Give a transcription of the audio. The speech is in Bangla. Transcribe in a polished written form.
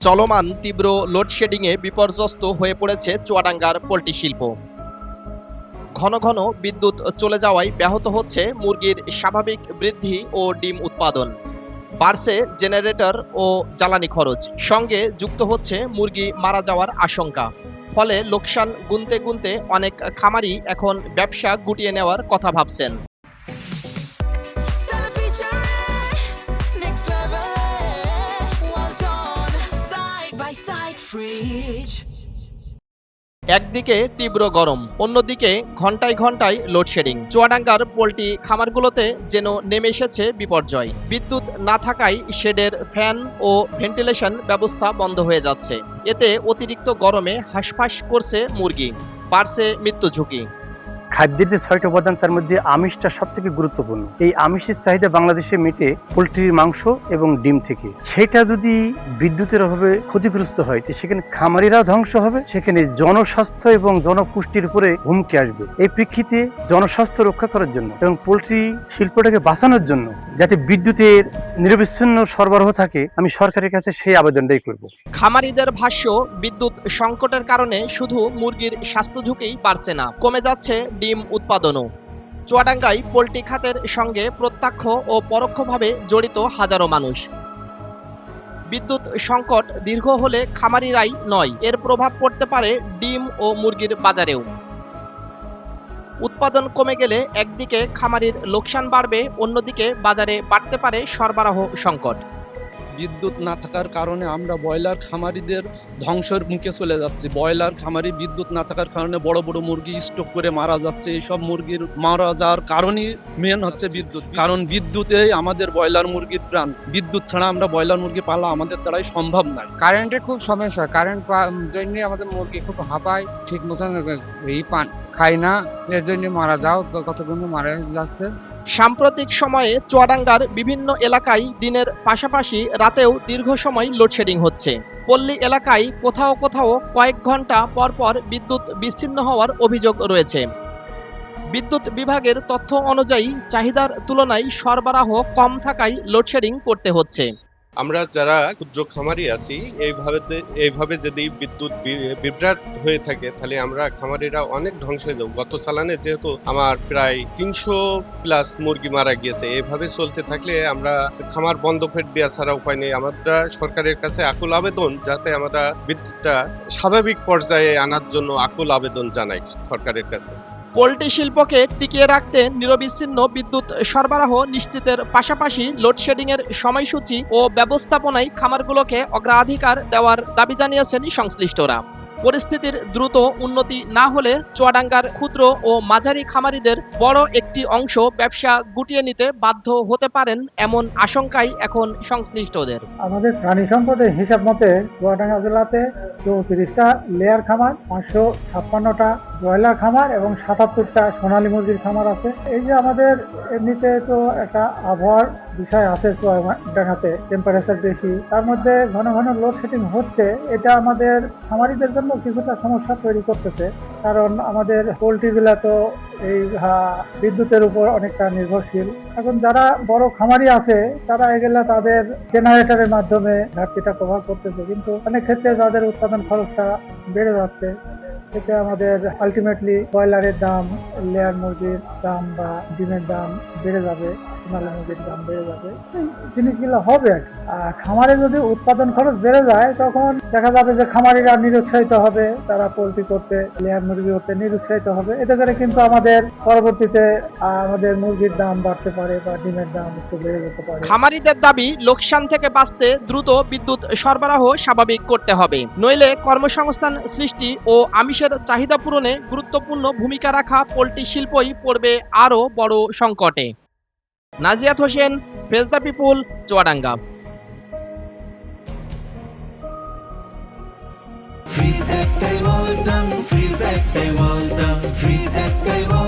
চলমান তীব্র লোডশেডিংয়ে বিপর্যস্ত হয়ে পড়েছে চুয়াডাঙ্গার পোল্ট্রি শিল্প। ঘন ঘন বিদ্যুৎ চলে যাওয়ায় ব্যাহত হচ্ছে মুরগির স্বাভাবিক বৃদ্ধি ও ডিম উৎপাদন। বাড়ছে জেনারেটর ও জ্বালানি খরচ, সঙ্গে যুক্ত হচ্ছে মুরগি মারা যাওয়ার আশঙ্কা। ফলে লোকসান গুনতে গুনতে অনেক খামারি এখন ব্যবসা গুটিয়ে নেওয়ার কথা ভাবছেন। একদিকে তীব্র গরম, অন্যদিকে ঘন্টায় ঘন্টায় লোডশেডিং। চুয়াডাঙ্গার পোল্ট্রি খামারগুলোতে যেন নেমে এসেছে বিপর্যয়। বিদ্যুৎ না থাকায় শেডের ফ্যান ও ভেন্টিলেশন ব্যবস্থা বন্ধ হয়ে যাচ্ছে। এতে অতিরিক্ত গরমে হাঁসফাঁস করছে মুরগি, বাড়ছে মৃত্যু ঝুঁকি। খাদ্যের যে ৬টি উপাদান, তার মধ্যে আমিষটা সব থেকে গুরুত্বপূর্ণ। এই আমিষের চাহিদা বাংলাদেশে মেটে পোলট্রির মাংস এবং ডিম থেকে। সেটা যদি বিদ্যুতের অভাবে ক্ষতিগ্রস্ত হয়, তো সেখানে খামারিরাও ধ্বংস হবে, সেখানে জনস্বাস্থ্য এবং জনপুষ্টির উপরে হুমকি আসবে। এই প্রেক্ষিতে জনস্বাস্থ্য রক্ষা করার জন্য এবং পোলট্রি শিল্পটাকে বাঁচানোর জন্য যাতে বিদ্যুতের নিরবিচ্ছিন্ন সরবরাহ থাকে, আমি সরকারের কাছে সেই আবেদনটাই করব। খামারিদের ভাষ্য, বিদ্যুৎ সংকটের কারণে শুধু মুরগির স্বাস্থ্য ঝুঁকি বাড়ছে না, কমে যাচ্ছে ডিম উৎপাদনও। চুয়াডাঙ্গায় পোল্ট্রি খাতের সঙ্গে প্রত্যক্ষ ও পরোক্ষভাবে জড়িত হাজারো মানুষ। বিদ্যুৎ সংকট দীর্ঘ হলে খামারিরাই নয়, এর প্রভাব পড়তে পারে ডিম ও মুরগির বাজারেও। উৎপাদন কমে গেলে একদিকে খামারির লোকসান বাড়বে, অন্যদিকে বাজারে বাড়তে পারে সরবরাহ সংকট। বিদ্যুৎ না থাকার কারণে আমরা ব্রয়লার খামারিদের ধ্বংসের মুখে চলে যাচ্ছি। ব্রয়লার খামারি বিদ্যুৎ না থাকার কারণে বড় বড় মুরগি স্টক করে মারা যাচ্ছে। এইসব মুরগির মারা যাওয়ার কারণই মেন হচ্ছে বিদ্যুৎ, কারণ বিদ্যুতেই আমাদের ব্রয়লার মুরগির প্রাণ। বিদ্যুৎ ছাড়া আমরা ব্রয়লার মুরগি পালা আমাদের দ্বারাই সম্ভব নয়। কারেন্টের খুব সমস্যা, কারেন্ট জন্য আমাদের মুরগি খুব হাঁপায়, ঠিক মতন পান খায় না, এর জন্য মারা যাও কতগুলো মারা যাচ্ছে। সাম্প্রতিক সময়ে চুয়াডাঙ্গার বিভিন্ন এলাকায় দিনের পাশাপাশি রাতেও দীর্ঘ সময় লোডশেডিং হচ্ছে। পল্লী এলাকায় কোথাও কোথাও কয়েক ঘন্টা পর পর বিদ্যুৎ বিচ্ছিন্ন হওয়ার অভিযোগ রয়েছে। বিদ্যুৎ বিভাগের তথ্য অনুযায়ী চাহিদার তুলনায় সরবরাহ কম থাকায় লোডশেডিং করতে হচ্ছে। আমরা যারা ক্ষুদ্র খামারি আছি, এইভাবে যদি বিদ্যুৎ বিভ্রাট হয়ে থাকে, তাহলে আমরা খামারিরা অনেক ধ্বংস হয়ে যাব। গত চালানে যেহেতু আমার প্রায় ৩০০+ মুরগি মারা গিয়েছে। এইভাবে চলতে থাকলে আমরা খামার বন্ধ করে দেওয়া ছাড়া উপায় নেই। আমরা সরকারের কাছে আকুল আবেদন, যাতে আমরা বিদ্যুৎটা স্বাভাবিক পর্যায়ে আনার জন্য আকুল আবেদন জানাই সরকারের কাছে। পোল্ট্রি শিল্পকে টিকিয়ে রাখতে নিরবিচ্ছিন্ন বিদ্যুৎ সরবরাহ নিশ্চিতের পাশাপাশি লোডশেডিংয়ের সময়সূচি ও ব্যবস্থাপনায় খামারগুলোকে অগ্রাধিকার দেওয়ার দাবি জানিয়েছেন সংশ্লিষ্টরা। পরিস্থিতির দ্রুত উন্নতি না হলে চুয়াডাঙ্গার ক্ষুদ্র ও মাঝারি খামারিদের বড় একটি অংশ ব্যবসা গুটিয়ে নিতে বাধ্য হতে পারেন, এমন আশঙ্কাই এখন সংশ্লিষ্টদের। আমাদের প্রাণী সম্পদের হিসাব মতে চুয়াডাঙ্গা জেলাতে 34টা লেয়ার খামার, 556টা ব্রয়লার খামার এবং 77টা সোনালী মুরগির খামার আছে। এই যে আমাদের এমনিতে তো একটা আবহাওয়ার বিষয় আছে, চুয়াডাঙ্গাতে টেম্পারেচার বেশি, তার মধ্যে ঘন ঘন লোডশেডিং হচ্ছে। এটা আমাদের খামারিদের জন্য কিছুটা সমস্যা তৈরি করতেছে, কারণ আমাদের পোল্ট্রিগুলা তো এই বিদ্যুতের উপর অনেকটা নির্ভরশীল। এখন যারা বড় খামারি আছে তারা এগুলা তাদের জেনারেটরের মাধ্যমে ঘাটতিটা কভার করতেছে, কিন্তু অনেক ক্ষেত্রে তাদের উৎপাদন খরচটা বেড়ে যাচ্ছে। এতে আমাদের আলটিমেটলি ব্রয়লারের দাম, লেয়ার মুরগির দাম বা ডিমের দাম বেড়ে যাবে, সোনালী মুরগির দাম বেড়ে যাবে, এই জিনিসগুলো হবে আর কি। আর খামারে যদি উৎপাদন খরচ বেড়ে যায়, তখন দেখা যাবে যে খামারিরা নিরুৎসাহিত হবে, তারা পোল্ট্রি করতে, লেয়ার মুরগি করতে নিরুৎসাহিত হবে। এতে করে কিন্তু আমাদের পরবর্তীতে আমাদের মুরগির দাম বাড়তে পারে বা ডিমের দাম একটু বেড়ে যেতে পারে। খামারিদের দাবি, লোকসান থেকে বাঁচতে দ্রুত বিদ্যুৎ সরবরাহ স্বাভাবিক করতে হবে, নইলে কর্মসংস্থান সৃষ্টি ও আমিষের চাহিদা পূরণে গুরুত্বপূর্ণ ভূমিকা রাখা পোল্ট্রি শিল্পই পড়বে আরও বড় সংকটে। Naziat Hossain, face the people, Chuadanga. Freeze that time all done, freeze that time all done, freeze that time all